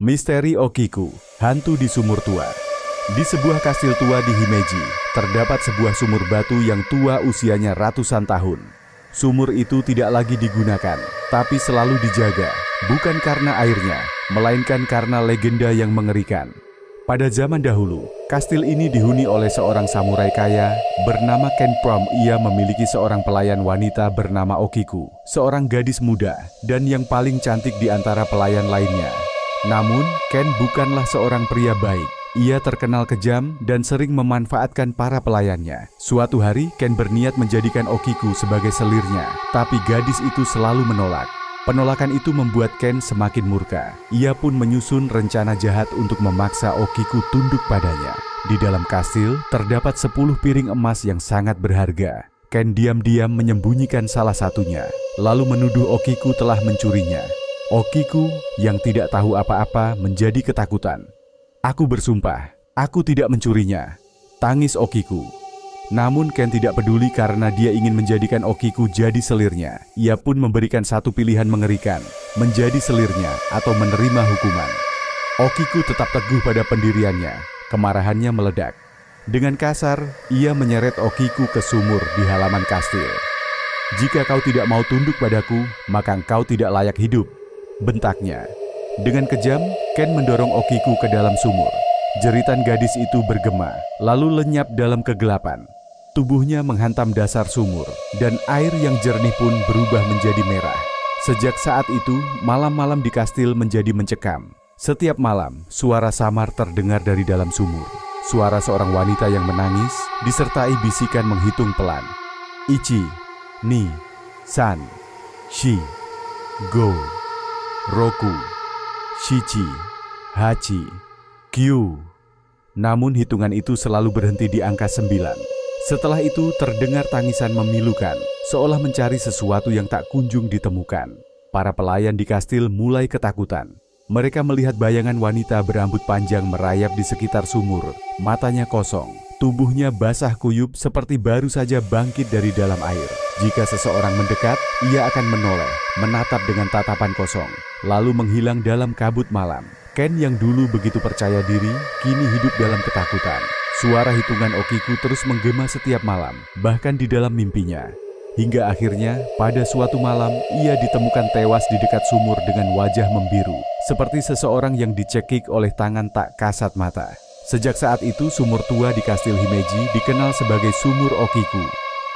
Misteri Okiku, hantu di sumur tua. Di sebuah kastil tua di Himeji, terdapat sebuah sumur batu yang tua usianya ratusan tahun. Sumur itu tidak lagi digunakan, tapi selalu dijaga, bukan karena airnya, melainkan karena legenda yang mengerikan. Pada zaman dahulu, kastil ini dihuni oleh seorang samurai kaya bernama Ken Prom. Ia memiliki seorang pelayan wanita bernama Okiku, seorang gadis muda dan yang paling cantik di antara pelayan lainnya. Namun, Ken bukanlah seorang pria baik. Ia terkenal kejam dan sering memanfaatkan para pelayannya. Suatu hari, Ken berniat menjadikan Okiku sebagai selirnya, tapi gadis itu selalu menolak. Penolakan itu membuat Ken semakin murka. Ia pun menyusun rencana jahat untuk memaksa Okiku tunduk padanya. Di dalam kastil, terdapat 10 piring emas yang sangat berharga. Ken diam-diam menyembunyikan salah satunya, lalu menuduh Okiku telah mencurinya. Okiku yang tidak tahu apa-apa menjadi ketakutan. "Aku bersumpah, aku tidak mencurinya," tangis Okiku. Namun Ken tidak peduli karena dia ingin menjadikan Okiku jadi selirnya. Ia pun memberikan satu pilihan mengerikan, menjadi selirnya atau menerima hukuman. Okiku tetap teguh pada pendiriannya. Kemarahannya meledak. Dengan kasar, ia menyeret Okiku ke sumur di halaman kastil. "Jika kau tidak mau tunduk padaku, maka kau tidak layak hidup," bentaknya. Dengan kejam, Ken mendorong Okiku ke dalam sumur. Jeritan gadis itu bergema, lalu lenyap dalam kegelapan. Tubuhnya menghantam dasar sumur, dan air yang jernih pun berubah menjadi merah. Sejak saat itu, malam-malam di kastil menjadi mencekam. Setiap malam, suara samar terdengar dari dalam sumur. Suara seorang wanita yang menangis, disertai bisikan menghitung pelan. Ichi, Ni, San, Shi, Go, Roku, Shichi, Hachi, Kyu. Namun hitungan itu selalu berhenti di angka 9. Setelah itu terdengar tangisan memilukan, seolah mencari sesuatu yang tak kunjung ditemukan. Para pelayan di kastil mulai ketakutan. Mereka melihat bayangan wanita berambut panjang merayap di sekitar sumur. Matanya kosong, tubuhnya basah kuyup seperti baru saja bangkit dari dalam air. Jika seseorang mendekat, ia akan menoleh, menatap dengan tatapan kosong, lalu menghilang dalam kabut malam. Ken yang dulu begitu percaya diri, kini hidup dalam ketakutan. Suara hitungan Okiku terus menggema setiap malam, bahkan di dalam mimpinya. Hingga akhirnya, pada suatu malam, ia ditemukan tewas di dekat sumur dengan wajah membiru, seperti seseorang yang dicekik oleh tangan tak kasat mata. Sejak saat itu, sumur tua di kastil Himeji dikenal sebagai sumur Okiku.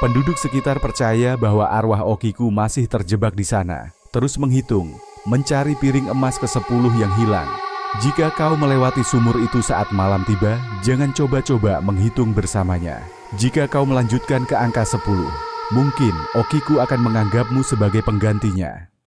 Penduduk sekitar percaya bahwa arwah Okiku masih terjebak di sana, terus menghitung, mencari piring emas ke-10 yang hilang. Jika kau melewati sumur itu saat malam tiba, jangan coba-coba menghitung bersamanya. Jika kau melanjutkan ke angka 10, mungkin Okiku akan menganggapmu sebagai penggantinya.